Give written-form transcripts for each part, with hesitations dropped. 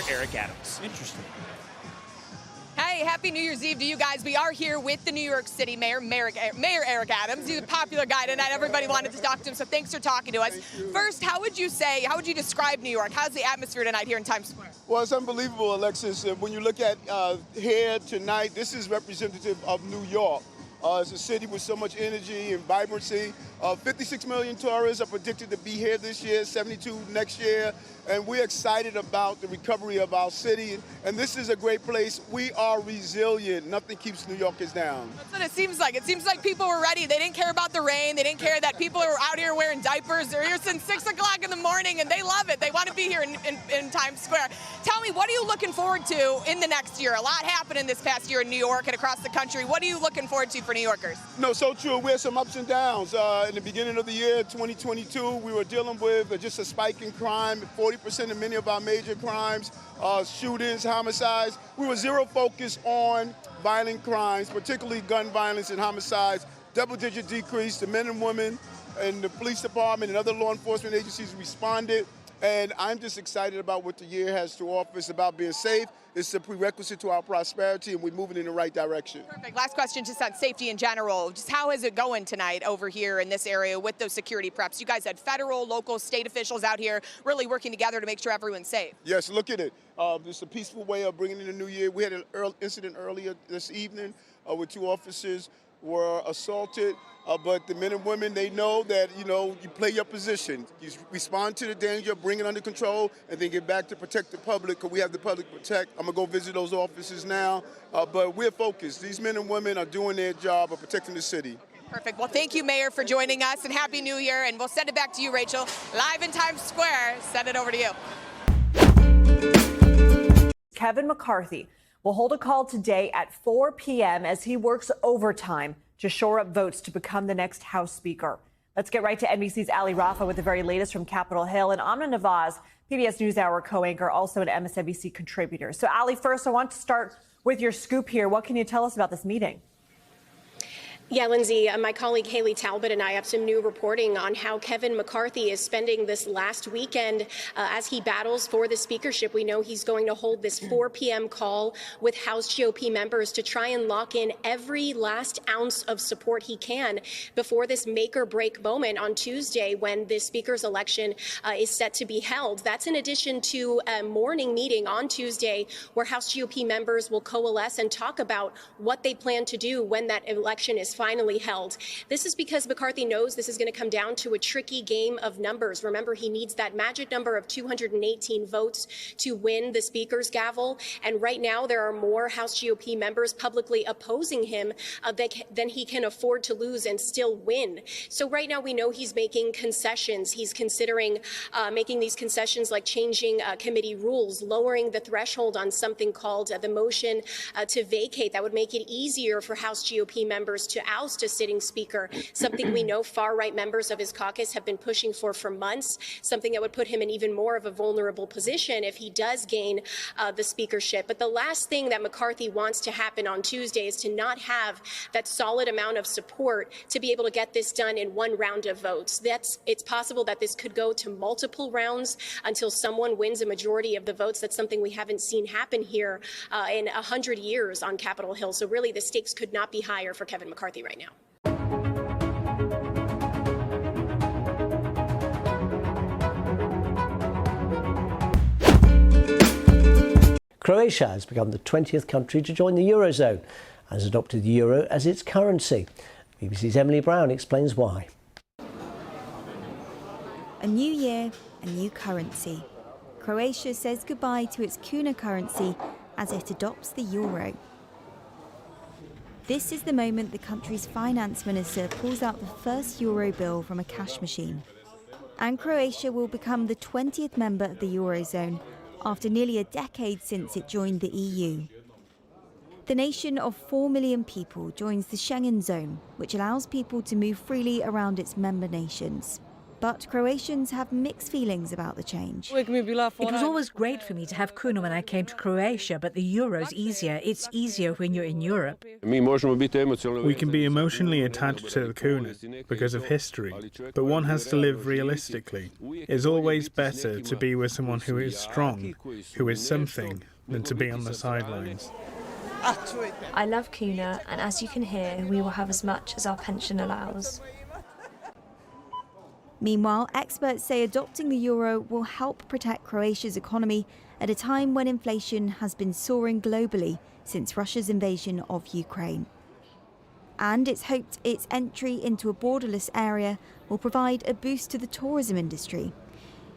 Eric Adams. Interesting. Hey, happy New Year's Eve to you guys. We are here with the New York City Mayor Eric Adams. He's a popular guy tonight. Everybody wanted to talk to him, so thanks for talking to us. First, how would you describe New York? How's the atmosphere tonight here in Times Square? Well, it's unbelievable, Alexis. When you look at here tonight, this is representative of New York. It's a city with so much energy and vibrancy. 56 million tourists are predicted to be here this year, 72 next year. And we're excited about the recovery of our city. And this is a great place. We are resilient. Nothing keeps New Yorkers down. That's what it seems like. It seems like people were ready. They didn't care about the rain. They didn't care that people are out here wearing diapers. They're here since 6 o'clock in the morning, and they love it. They want to be here in Times Square. Tell me, what are you looking forward to in the next year? A lot happened in this past year in New York and across the country. What are you looking forward to for New Yorkers? No, so true. We had some ups and downs. In the beginning of the year, 2022, we were dealing with just a spike in crime, 40% in many of our major crimes, shootings, homicides. We were zero focused on violent crimes, particularly gun violence and homicides. Double-digit decrease. The men and women and the police department and other law enforcement agencies responded. And I'm just excited about what the year has to offer. It's about being safe. It's a prerequisite to our prosperity, and we're moving in the right direction. Perfect. Last question, just on safety in general. Just how is it going tonight over here in this area with those security preps? You guys had federal, local, state officials out here really working together to make sure everyone's safe. Yes, look at it. It's a peaceful way of bringing in the new year. We had an incident earlier this evening where 2 officers were assaulted. But the men and women, they know that, you play your position. You respond to the danger, bring it under control, and then get back to protect the public, because we have the public protect. I'm going to go visit those offices now. But we're focused. These men and women are doing their job of protecting the city. Perfect. Well, thank you, Mayor, for joining us, and Happy New Year. And we'll send it back to you, Rachel, live in Times Square. Send it over to you. Kevin McCarthy will hold a call today at 4 p.m. as he works overtime to shore up votes to become the next House Speaker. Let's get right to NBC's Ali Rafa with the very latest from Capitol Hill, and Amna Nawaz, PBS NewsHour co-anchor, also an MSNBC contributor. So, Ali, first, I want to start with your scoop here. What can you tell us about this meeting? Yeah, Lindsay, my colleague Haley Talbot and I have some new reporting on how Kevin McCarthy is spending this last weekend as he battles for the speakership. We know he's going to hold this 4 p.m. call with House GOP members to try and lock in every last ounce of support he can before this make or break moment on Tuesday when the speaker's election is set to be held. That's in addition to a morning meeting on Tuesday where House GOP members will coalesce and talk about what they plan to do when that election is finally held. This is because McCarthy knows this is going to come down to a tricky game of numbers. Remember, he needs that magic number of 218 votes to win the speaker's gavel. And right now, there are more House GOP members publicly opposing him than he can afford to lose and still win. So right now, we know he's making concessions. He's considering making these concessions like changing committee rules, lowering the threshold on something called the motion to vacate. That would make it easier for House GOP members to oust a sitting speaker, something we know far-right members of his caucus have been pushing for months, something that would put him in even more of a vulnerable position if he does gain the speakership. But the last thing that McCarthy wants to happen on Tuesday is to not have that solid amount of support to be able to get this done in one round of votes. It's possible that this could go to multiple rounds until someone wins a majority of the votes. That's something we haven't seen happen here in 100 years on Capitol Hill. So really, the stakes could not be higher for Kevin McCarthy right now. Croatia has become the 20th country to join the Eurozone and has adopted the euro as its currency. BBC's Emily Brown explains why. A new year, a new currency. Croatia says goodbye to its kuna currency as it adopts the euro. This is the moment the country's finance minister pulls out the first euro bill from a cash machine. And Croatia will become the 20th member of the Eurozone after nearly a decade since it joined the EU. The nation of 4 million people joins the Schengen zone, which allows people to move freely around its member nations. But Croatians have mixed feelings about the change. It was always great for me to have kuna when I came to Croatia, but the euro's easier. It's easier when you're in Europe. We can be emotionally attached to the kuna because of history, but one has to live realistically. It's always better to be with someone who is strong, who is something, than to be on the sidelines. I love kuna, and as you can hear, we will have as much as our pension allows. Meanwhile, experts say adopting the euro will help protect Croatia's economy at a time when inflation has been soaring globally since Russia's invasion of Ukraine. And it's hoped its entry into a borderless area will provide a boost to the tourism industry.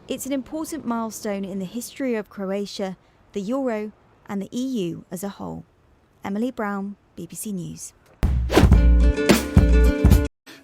It's an important milestone in the history of Croatia, the euro, and the EU as a whole. Emily Brown, BBC News.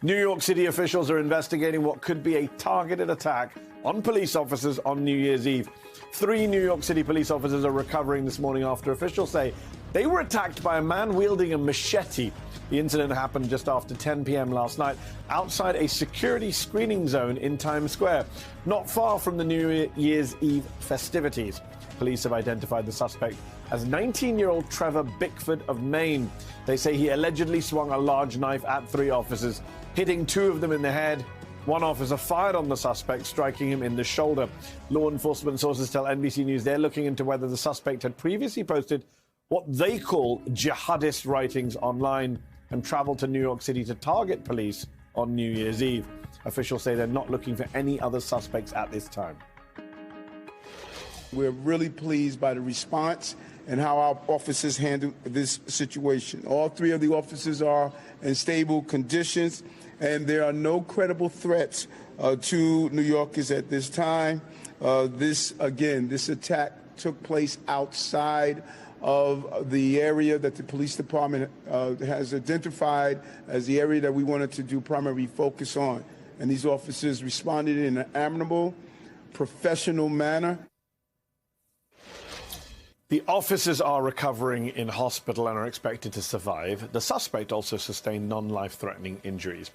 New York City officials are investigating what could be a targeted attack on police officers on New Year's Eve. 3 New York City police officers are recovering this morning after officials say they were attacked by a man wielding a machete. The incident happened just after 10 p.m. last night outside a security screening zone in Times Square, not far from the New Year's Eve festivities. Police have identified the suspect as 19-year-old Trevor Bickford of Maine. They say he allegedly swung a large knife at 3 officers, hitting 2 of them in the head. 1 officer fired on the suspect, striking him in the shoulder. Law enforcement sources tell NBC News they're looking into whether the suspect had previously posted what they call jihadist writings online and traveled to New York City to target police on New Year's Eve. Officials say they're not looking for any other suspects at this time. We're really pleased by the response and how our officers handled this situation. All 3 of the officers are in stable conditions, and there are no credible threats to New Yorkers at this time. This attack took place outside of the area that the police department has identified as the area that we wanted to do primary focus on. And these officers responded in an admirable, professional manner. The officers are recovering in hospital and are expected to survive. The suspect also sustained non-life-threatening injuries.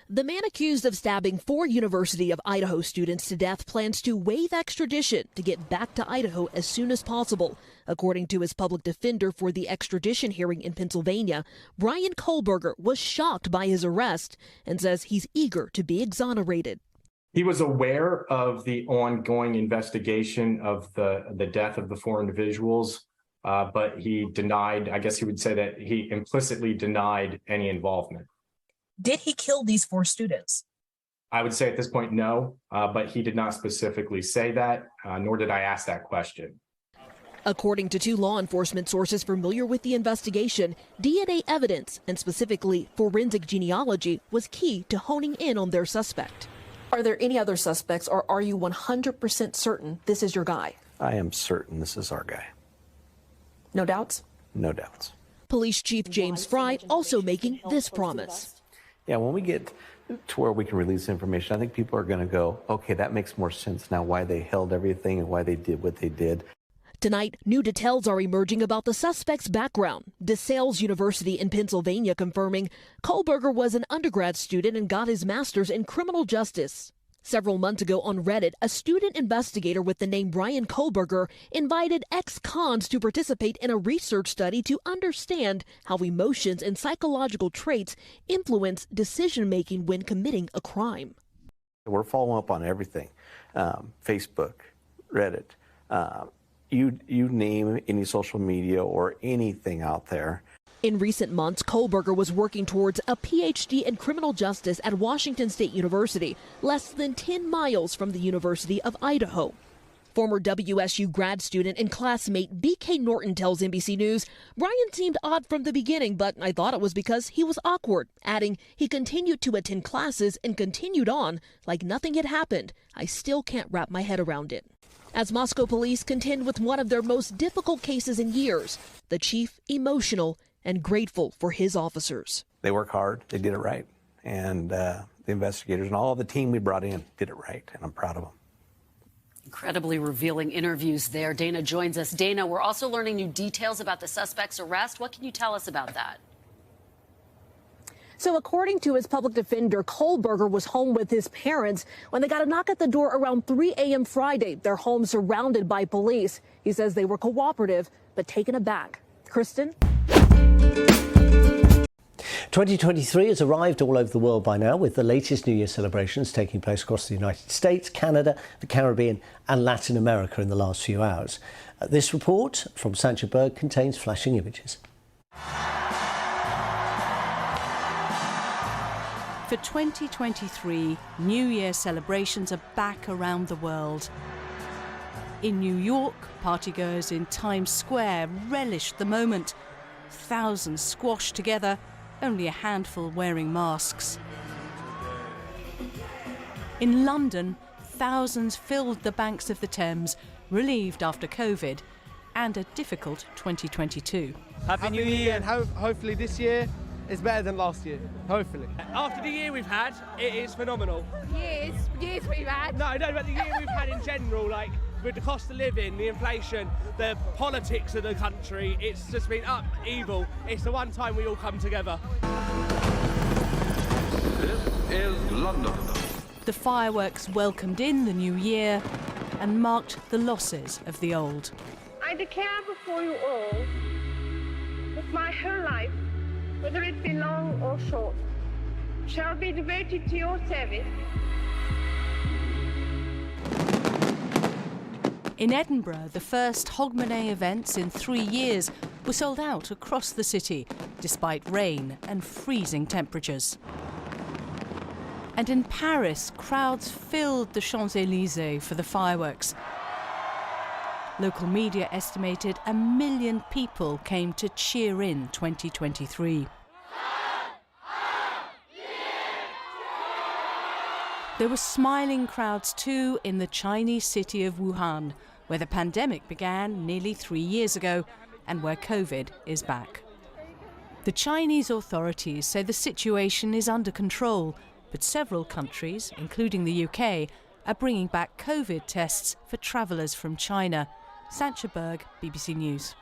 The man accused of stabbing 4 University of Idaho students to death plans to waive extradition to get back to Idaho as soon as possible. According to his public defender for the extradition hearing in Pennsylvania, Brian Kohlberger was shocked by his arrest and says he's eager to be exonerated. He was aware of the ongoing investigation of the death of the 4 individuals, but he denied, I guess he would say that he implicitly denied any involvement. Did he kill these 4 students? I would say at this point, no, but he did not specifically say that, nor did I ask that question. According to 2 law enforcement sources familiar with the investigation, DNA evidence, and specifically forensic genealogy, was key to honing in on their suspect. Are there any other suspects, or are you 100% certain this is your guy? I am certain this is our guy. No doubts? No doubts. Police Chief James Fry also making this promise. Yeah, when we get to where we can release information, I think people are going to go, okay, that makes more sense now why they held everything and why they did what they did. Tonight, new details are emerging about the suspect's background. DeSales University in Pennsylvania confirming Kohlberger was an undergrad student and got his master's in criminal justice. Several months ago on Reddit, a student investigator with the name Brian Kohlberger invited ex-cons to participate in a research study to understand how emotions and psychological traits influence decision-making when committing a crime. We're following up on everything. Facebook, Reddit, you name any social media or anything out there. In recent months, Kohlberger was working towards a PhD in criminal justice at Washington State University, less than 10 miles from the University of Idaho. Former WSU grad student and classmate B.K. Norton tells NBC News, Brian seemed odd from the beginning, but I thought it was because he was awkward, adding he continued to attend classes and continued on like nothing had happened. I still can't wrap my head around it. As Moscow police contend with one of their most difficult cases in years, the chief emotional and grateful for his officers. They work hard. They did it right. And the investigators and all of the team we brought in did it right. And I'm proud of them. Incredibly revealing interviews there. Dana joins us. Dana, we're also learning new details about the suspect's arrest. What can you tell us about that? So according to his public defender, Kohlberger was home with his parents when they got a knock at the door around 3 a.m. Friday. Their home surrounded by police. He says they were cooperative, but taken aback. Kristen? 2023 has arrived all over the world by now, with the latest New Year celebrations taking place across the United States, Canada, the Caribbean and Latin America in the last few hours. This report from Sancha Berg contains flashing images. For 2023, New Year celebrations are back around the world. In New York, partygoers in Times Square relished the moment. Thousands squashed together, only a handful wearing masks. In London, thousands filled the banks of the Thames, relieved after COVID and a difficult 2022. Happy New Year, and hopefully this year is better than last year, hopefully. After the year we've had, it is phenomenal. Years we've had? No, but the year we've had in general, like with the cost of living, the inflation, the politics of the country, it's just been upheaval. It's the one time we all come together. This is London. The fireworks welcomed in the new year and marked the losses of the old. I declare before you all that my whole life, whether it be long or short, shall be devoted to your service. In Edinburgh, the first Hogmanay events in 3 years were sold out across the city, despite rain and freezing temperatures. And in Paris, crowds filled the Champs-Élysées for the fireworks. Local media estimated 1 million people came to cheer in 2023. There were smiling crowds too in the Chinese city of Wuhan, where the pandemic began nearly 3 years ago and where COVID is back. The Chinese authorities say the situation is under control, but several countries, including the UK, are bringing back COVID tests for travellers from China. Sancha Berg, BBC News.